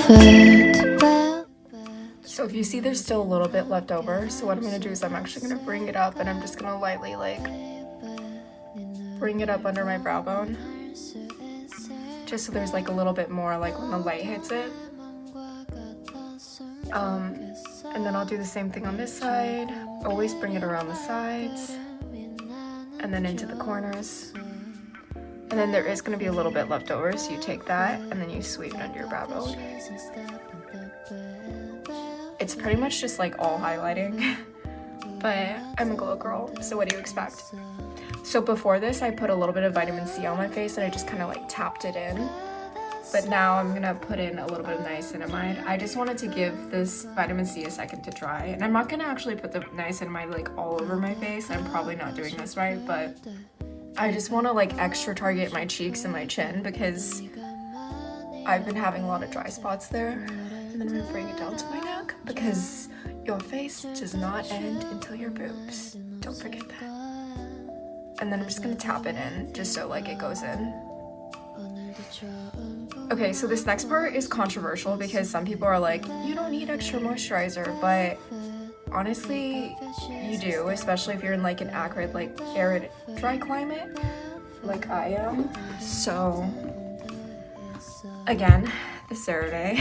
So if you see there's still a little bit left over, so what I'm going to do is I'm actually going to bring it up and I'm just going to lightly like bring it up under my brow bone. Just so there's like a little bit more like when the light hits it. And then I'll do the same thing on this side. Always bring it around the sides and then into the corners. And then there is going to be a little bit left over, so you take that and then you sweep it under your brow bone. It's pretty much just like all highlighting, but I'm a glow girl, so what do you expect? So before this, I put a little bit of vitamin C on my face and I just kind of like tapped it in. But now I'm gonna put in a little bit of niacinamide. I just wanted to give this vitamin C a second to dry. And I'm not gonna actually put the niacinamide like all over my face. I'm probably not doing this right, but I just wanna like extra target my cheeks and my chin because I've been having a lot of dry spots there. And then I'm gonna bring it down to my neck because your face does not end until your boobs. Don't forget that. And then I'm just gonna tap it in just so like it goes in. Okay, so this next part is controversial because some people are like, you don't need extra moisturizer, but honestly, you do, especially if you're in like an arid, dry climate, like I am. So, again, the CeraVe,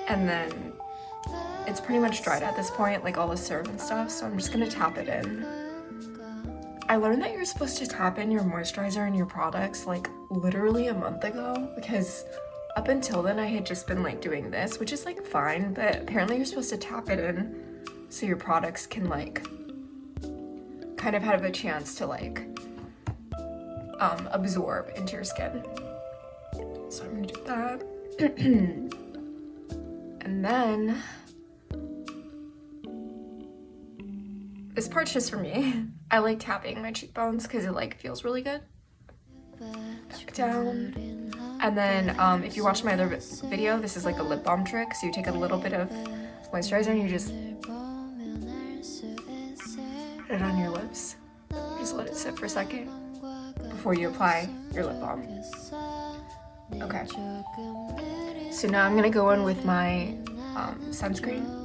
and then it's pretty much dried at this point, like all the serum and stuff, so I'm just gonna tap it in. I learned that you're supposed to tap in your moisturizer and your products like literally a month ago because up until then I had just been like doing this, which is like fine, but apparently you're supposed to tap it in so your products can like kind of have a chance to like absorb into your skin. So I'm gonna do that. And then this part's just for me. I like tapping my cheekbones because it like feels really good. Back down. And then if you watch my other video, this is like a lip balm trick. So you take a little bit of moisturizer and you just put it on your lips. Just let it sit for a second before you apply your lip balm. Okay. So now I'm gonna go in with my sunscreen.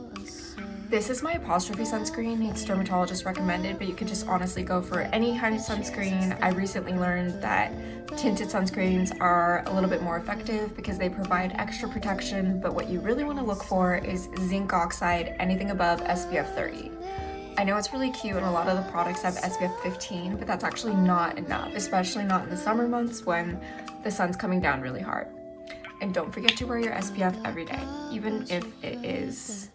This is my apostrophe sunscreen. It's dermatologist recommended, but you could just honestly go for any kind of sunscreen. I recently learned that tinted sunscreens are a little bit more effective because they provide extra protection, but what you really want to look for is zinc oxide, anything above SPF 30. I know it's really cute and a lot of the products have SPF 15, but that's actually not enough, especially not in the summer months when the sun's coming down really hard. And don't forget to wear your SPF every day, even if it is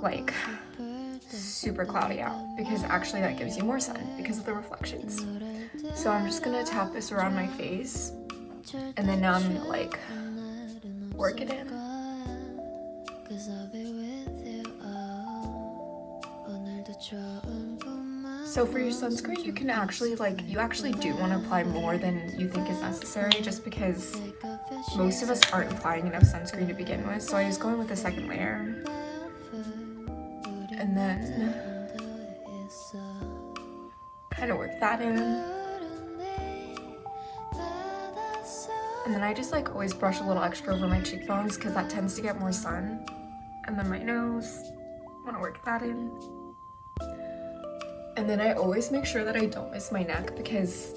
like super cloudy out, because actually that gives you more sun because of the reflections. So I'm just gonna tap this around my face and then now I'm gonna like work it in. So for your sunscreen, you can actually you actually do want to apply more than you think is necessary just because most of us aren't applying enough sunscreen to begin with. So I just go in with the second layer. And then kind of work that in. And then I just like always brush a little extra over my cheekbones because that tends to get more sun. And then my nose, I want to work that in. And then I always make sure that I don't miss my neck because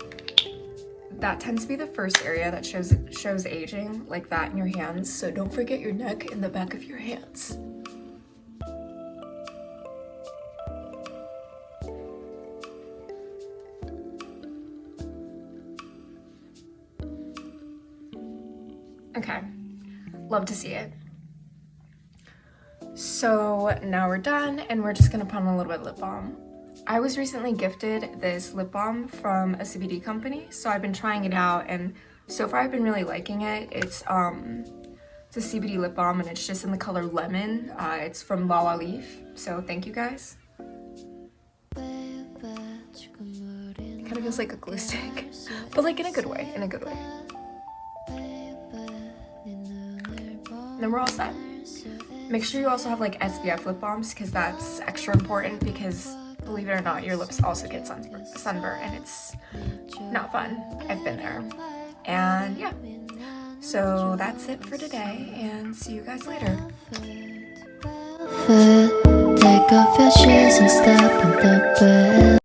that tends to be the first area that shows aging, like that in your hands. So don't forget your neck and the back of your hands. Okay, love to see it. So now we're done and we're just gonna put on a little bit of lip balm. I was recently gifted this lip balm from a CBD company, so I've been trying it out and so far I've been really liking it. It's a CBD lip balm and it's just in the color lemon. It's from Lala Leaf, so thank you guys. It kind of feels like a glue stick, but like in a good way, And then we're all set. Make sure you also have like SPF lip balms because that's extra important because believe it or not, your lips also get sunburn and it's not fun. I've been there. And yeah, So that's it for today, and see you guys later. Take off your shoes and step in the bed.